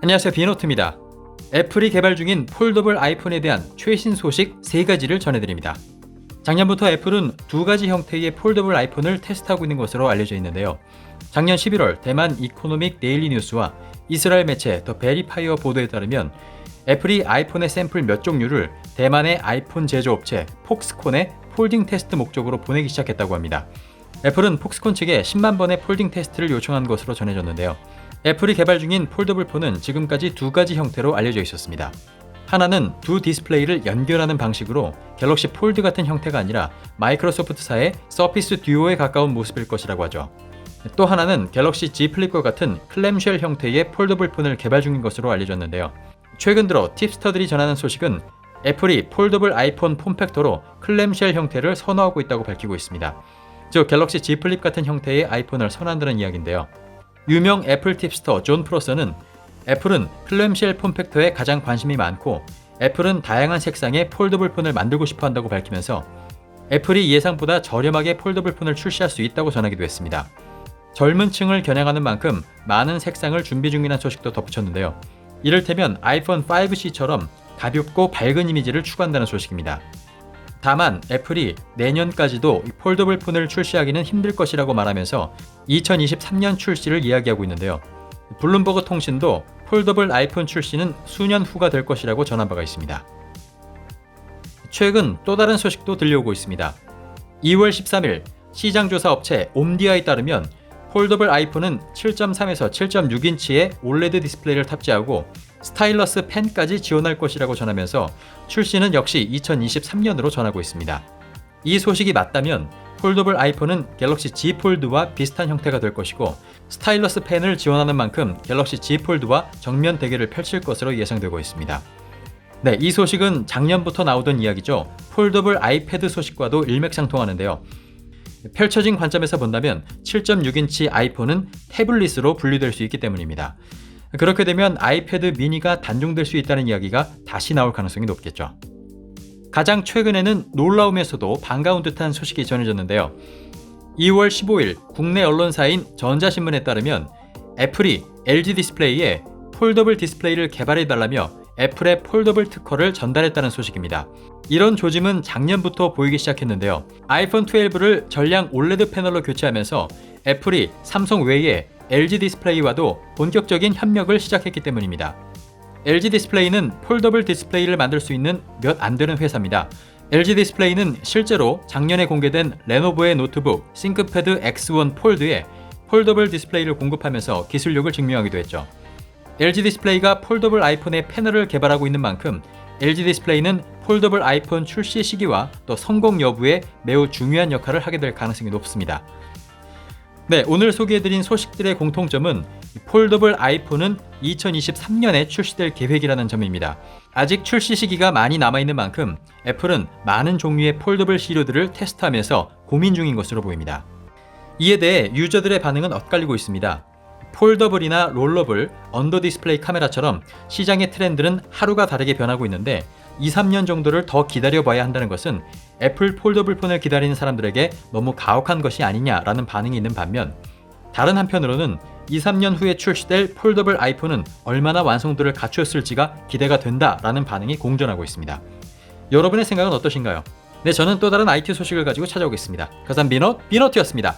안녕하세요, 비노트입니다. 애플이 개발 중인 폴더블 아이폰에 대한 최신 소식 3가지를 전해드립니다. 작년부터 애플은 2가지 형태의 폴더블 아이폰을 테스트하고 있는 것으로 알려져 있는데요. 작년 11월 대만 이코노믹 데일리 뉴스와 이스라엘 매체 더 베리파이어 보도에 따르면 애플이 아이폰의 샘플 몇 종류를 대만의 아이폰 제조업체 폭스콘에 폴딩 테스트 목적으로 보내기 시작했다고 합니다. 애플은 폭스콘 측에 10만 번의 폴딩 테스트를 요청한 것으로 전해졌는데요. 애플이 개발 중인 폴더블 폰은 지금까지 2가지 형태로 알려져 있었습니다. 하나는 두 디스플레이를 연결하는 방식으로 갤럭시 폴드 같은 형태가 아니라 마이크로소프트사의 서피스 듀오에 가까운 모습일 것이라고 하죠. 또 하나는 갤럭시 Z 플립과 같은 클램쉘 형태의 폴더블 폰을 개발 중인 것으로 알려졌는데요. 최근 들어 팁스터들이 전하는 소식은 애플이 폴더블 아이폰 폼팩터로 클램쉘 형태를 선호하고 있다고 밝히고 있습니다. 즉 갤럭시 Z 플립 같은 형태의 아이폰을 선호한다는 이야기인데요. 유명 애플 팁스터 존 프로서는 애플은 클램쉘 폼팩터에 가장 관심이 많고 애플은 다양한 색상의 폴더블 폰을 만들고 싶어 한다고 밝히면서 애플이 예상보다 저렴하게 폴더블 폰을 출시할 수 있다고 전하기도 했습니다. 젊은 층을 겨냥하는 만큼 많은 색상을 준비 중이라는 소식도 덧붙였는데요. 이를테면 아이폰 5C처럼 가볍고 밝은 이미지를 추구한다는 소식입니다. 다만 애플이 내년까지도 폴더블 폰을 출시하기는 힘들 것이라고 말하면서 2023년 출시를 이야기하고 있는데요. 블룸버그 통신도 폴더블 아이폰 출시는 수년 후가 될 것이라고 전한 바가 있습니다. 최근 또 다른 소식도 들려오고 있습니다. 2월 13일 시장조사 업체 옴디아에 따르면 폴더블 아이폰은 7.3에서 7.6인치의 올레드 디스플레이를 탑재하고 스타일러스 펜까지 지원할 것이라고 전하면서 출시는 역시 2023년으로 전하고 있습니다. 이 소식이 맞다면 폴더블 아이폰은 갤럭시 Z 폴드와 비슷한 형태가 될 것이고 스타일러스 펜을 지원하는 만큼 갤럭시 Z 폴드와 정면 대결을 펼칠 것으로 예상되고 있습니다. 네, 이 소식은 작년부터 나오던 이야기죠. 폴더블 아이패드 소식과도 일맥상통하는데요. 펼쳐진 관점에서 본다면 7.6인치 아이폰은 태블릿으로 분류될 수 있기 때문입니다. 그렇게 되면 아이패드 미니가 단종될 수 있다는 이야기가 다시 나올 가능성이 높겠죠. 가장 최근에는 놀라우면서도 반가운 듯한 소식이 전해졌는데요. 2월 15일 국내 언론사인 전자신문에 따르면 애플이 LG 디스플레이에 폴더블 디스플레이를 개발해달라며 애플의 폴더블 특허를 전달했다는 소식입니다. 이런 조짐은 작년부터 보이기 시작했는데요. 아이폰 12를 전량 올레드 패널로 교체하면서 애플이 삼성 외에 LG 디스플레이와도 본격적인 협력을 시작했기 때문입니다. LG 디스플레이는 폴더블 디스플레이를 만들 수 있는 몇 안 되는 회사입니다. LG 디스플레이는 실제로 작년에 공개된 레노버의 노트북 싱크패드 X1 폴드에 폴더블 디스플레이를 공급하면서 기술력을 증명하기도 했죠. LG 디스플레이가 폴더블 아이폰의 패널을 개발하고 있는 만큼 LG 디스플레이는 폴더블 아이폰 출시 시기와 또 성공 여부에 매우 중요한 역할을 하게 될 가능성이 높습니다. 네, 오늘 소개해드린 소식들의 공통점은 폴더블 아이폰은 2023년에 출시될 계획이라는 점입니다. 아직 출시 시기가 많이 남아있는 만큼 애플은 많은 종류의 폴더블 시료들을 테스트하면서 고민 중인 것으로 보입니다. 이에 대해 유저들의 반응은 엇갈리고 있습니다. 폴더블이나 롤러블, 언더 디스플레이 카메라처럼 시장의 트렌드는 하루가 다르게 변하고 있는데 2-3년 정도를 더 기다려봐야 한다는 것은 애플 폴더블 폰을 기다리는 사람들에게 너무 가혹한 것이 아니냐라는 반응이 있는 반면 다른 한편으로는 2-3년 후에 출시될 폴더블 아이폰은 얼마나 완성도를 갖추었을지가 기대가 된다라는 반응이 공존하고 있습니다. 여러분의 생각은 어떠신가요? 네, 저는 또 다른 IT 소식을 가지고 찾아오겠습니다. 가산 비노트였습니다.